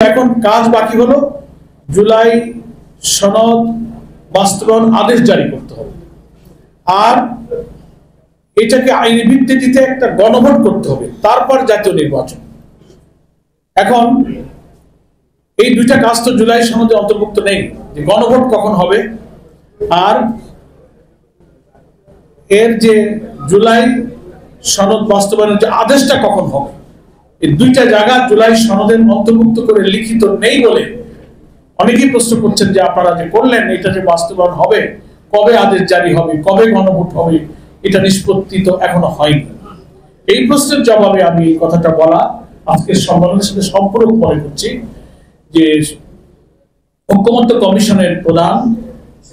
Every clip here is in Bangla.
এখন কাজ বাকি হলো জুলাই সনদ বাস্তবায়ন আদেশ জারি করতে হবে, আর এটাকে আইনি ভিত্তিতে একটা গণভোট করতে হবে, তারপর জাতীয় নির্বাচন। এখন এই দুইটা কাজ তো জুলাই সনদে অন্তর্ভুক্ত নেই, যে গণভোট কখন হবে আর এর যে জুলাই সনদ বাস্তবায়নের যে আদেশটা কখন হবে, এই দুইটা জায়গা জুলাই সনদের অন্তর্ভুক্ত করে লিখিত নেই বলে অনেকেই প্রশ্ন করছেন যে আপনারা যে করলেন এটা যে বাস্তবায়ন হবে, কবে আদেশ জারি হবে, কবে গণভোট হবে, এটা নিষ্পত্তি তো এখনো হয়নি। এই প্রশ্নের জবাবে আমি এই কথাটা বলা আজকের সম্মেলনের সাথে সম্পর্ক মনে করছি যে ঐক্যমত্য কমিশনের প্রধান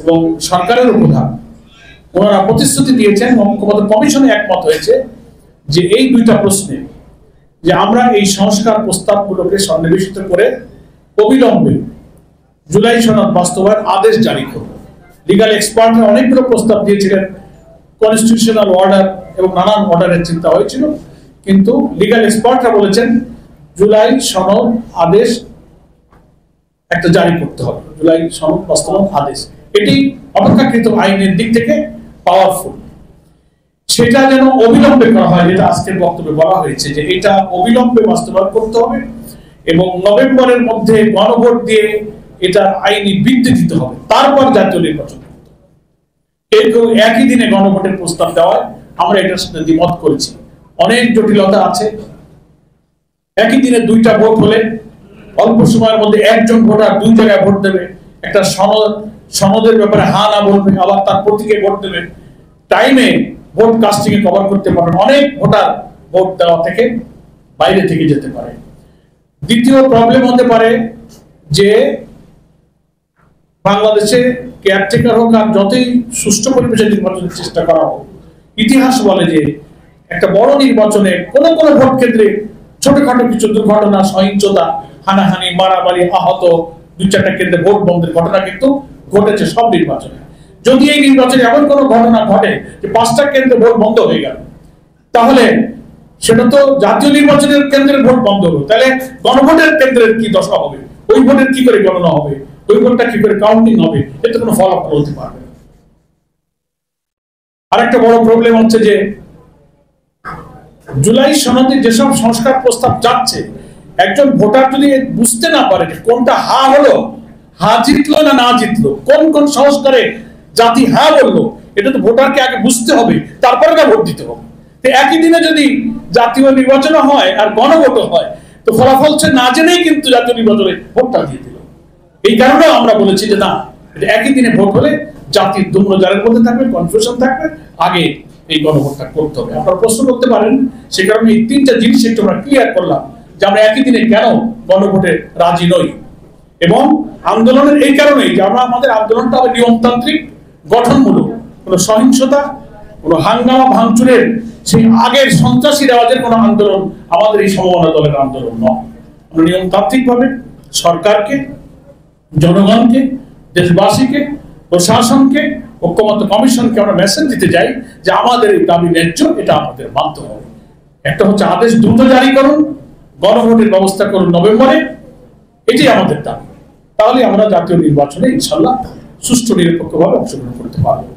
এবং সরকারের প্রধান ওনারা প্রতিশ্রুতি দিয়েছেন, ঐক্যমত্য কমিশনে একমত হয়েছে যে এই দুইটা প্রশ্নে যে আমরা এই সংস্কার প্রস্তাবগুলোকে সন্নিবেশিত করে অবিলম্বে জুলাই সনদ বাস্তবায়ন আদেশ জারি করব। লিগাল এক্সপার্টরা অনেকগুলো প্রস্তাব দিয়েছিলেন, কনস্টিটিউশনাল অর্ডার এবং নানান অর্ডারের চিন্তা হয়েছিল, কিন্তু লিগাল এক্সপার্টরা বলেছেন জুলাই সনদ আদেশ একটা জারি করতে হবে, জুলাই সনদ বাস্তবায়ন আদেশ। এটি অপেক্ষাকৃত আইনের দিক থেকে পাওয়ারফুল, সেটা যেন অবিলম্বে করা হয়, যেটা আজকের বক্তব্যে বলা হয়েছে যে এটা অবিলম্বে বাস্তবায়ন করতে হবে এবং নভেম্বরের মধ্যে গণভোট দিয়ে এটা আইনি ভিত্তি দিতে হবে, তারপর জাতীয় নির্বাচন করতে হবে। কেউ একই দিনে গণভোটের প্রস্তাব দেওয়ায় আমরা এটার সাথে দ্বিমত করেছি। অনেক জটিলতা আছে, একই দিনে দুইটা ভোট হলে অল্প সময়ের মধ্যে একজন ভোটার দুই জায়গায় ভোট দেবে, একটা সনদের ব্যাপারে হা না বলবে, আবার তার প্রতীকে ভোট দেবে, টাইমে ভোট কাস্টিং এ কভার করতে পারবেন, অনেক ভোটার ভোট দেওয়া থেকে বাইরে থেকে যেতে পারে। দ্বিতীয় প্রবলেম হতে পারে যে বাংলাদেশে কেয়ারটেকার হোক আর যতই সুষ্ঠু পরিবেশে নির্বাচনের চেষ্টা করা হোক, ইতিহাস বলে যে একটা বড় নির্বাচনে কোনো কোনো ভোট কেন্দ্রে ছোটখাটো কিছু দুর্ঘটনা, সহিংসতা, হানাহানি, মারামারি, আহত, দুই চারটা কেন্দ্রে ভোট বন্ধের ঘটনা কিন্তু ঘটেছে সব নির্বাচনে। যদি এই নির্বাচনে এমন কোনো ঘটনা ঘটে যে 5টা কেন্দ্রে ভোট বন্ধ হয়ে গেল, তাহলে সেটা তো জাতীয় নির্বাচনের কেন্দ্রের ভোট বন্ধ হলো, তাহলে গণভোটের কেন্দ্রের কি দশা হবে, ওই ভোটের কি করে গণনা হবে, ওই ভোটটা কি করে কাউন্টিং হবে, এতে কোনো ফলাফল হতে পারবে না। আরেকটা বড় প্রবলেম হচ্ছে যে জুলাই সনদে যেসব সংস্কার প্রস্তাব যাচ্ছে, একজন ভোটার যদি বুঝতে না পারে যে কোনটা হা হলো, হা জিতলো না না জিতলো, কোন কোন সংস্কারে জাতি হ্যাঁ বললো, এটা তো ভোটারকে আগে বুঝতে হবে, তারপরে না ভোট দিতে হবে। একই দিনে যদি জাতীয় নির্বাচন হয় আর গণভোট হয়, তো ফলাফল না জেনেই কিন্তু জাতীয় নির্বাচনে ভোটটা দিয়ে দিল। এই কারণে আমরা বলেছি যে না, একই দিনে ভোট হলে জাতির দুম্রজালের মধ্যে থাকবে, কনফিউশন থাকবে, আগে এই গণভোটটা করতে হবে। আপনারা প্রশ্ন করতে পারেন, সে কারণে এই তিনটা জিনিস একটু আমরা ক্লিয়ার করলাম যে আমরা একই দিনে কেন গণভোটে রাজি নই। এবং আন্দোলনের এই কারণেই যে আমরা আমাদের আন্দোলনটা হবে নিয়মতান্ত্রিক, গঠনমূলক, কোনো সহিংসতা, কোনো হাঙ্গামা ভাঙচুরের সেই আগের সন্ত্রাসী রেওয়াজের কোনো আন্দোলন আমাদের এই সমমনা দলের আন্দোলন নয়। আমরা নিয়মতান্ত্রিক ভাবে সরকারকে, জনগণকে, দেশবাসীকে, প্রশাসনকে, ঐক্যমত্য কমিশনকে আমরা মেসেজ দিতে চাই যে আমাদের এই দাবি ন্যায্য, এটা আমাদের মানতে হবে। একটা হচ্ছে আদেশ দ্রুত জারি করুন, গণভোটের ব্যবস্থা করুন নভেম্বরে, এটাই আমাদের দাবি। তাহলে আমরা জাতীয় নির্বাচনে ইনশাল্লাহ সুষ্ঠু নিরপেক্ষভাবে অংশগ্রহণ করতে পারবো।